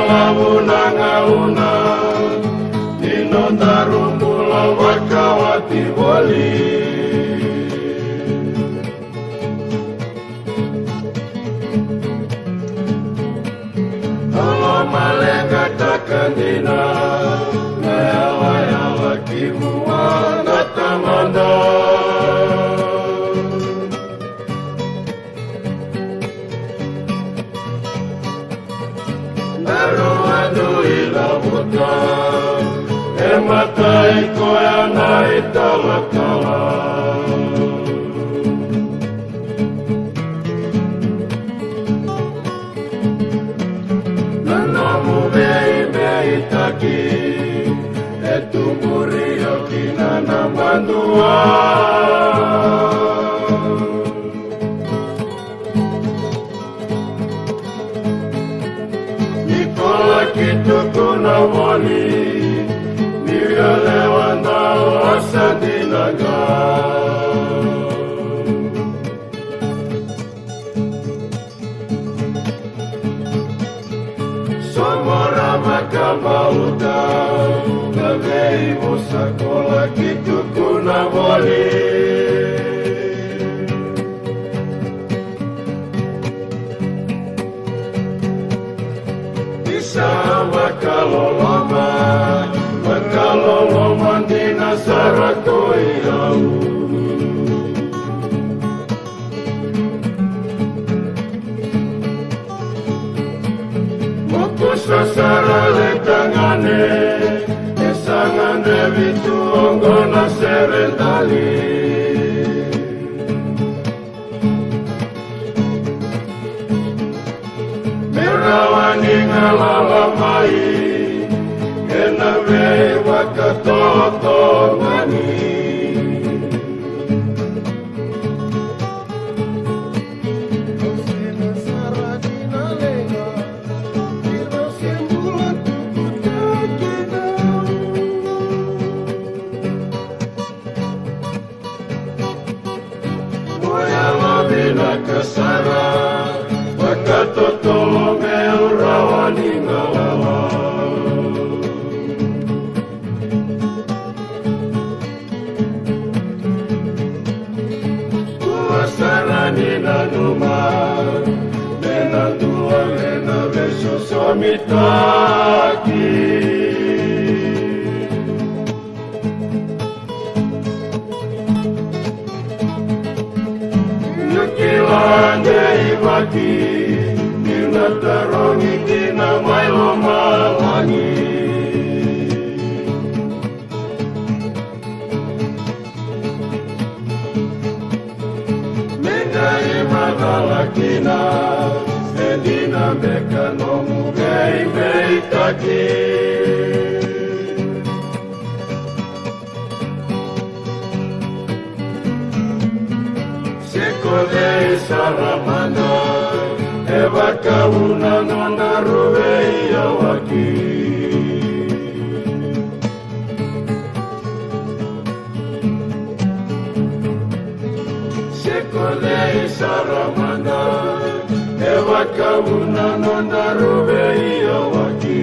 malauna ngauna Dino tarumbula wakawati wali Halo malaikat takkan dina Yawa kimuwa natamanda Naruadu ila buta Ematai koya naitalakala Nanamu bei taki Etumburio kinana mandua Nikola kitu kuna wali Niyalewa na wasa dinaga Somora makamauta Navei musakola kitu kuna wali Sama kaloloma dina sarako iau Moko sasara letangane Esangane vitu ongona serendali Merawani ngalamai Enawe wakatoto mani Osina saradina lenga Kira sembulan tuku takina Moya labina kesara Wakatoto merawani ngalawa Nina numa Nena tua nena beso somitaki Nukilande ibaki Nina tarongi kina mailo malangi Magalakina, Edina Mekanomu Gei Taki Sekolei Saramana Eva Kauna Nona Ruvei Yawaki Sekolei Saramana Eva Kauna Nona Ruvei Yawaki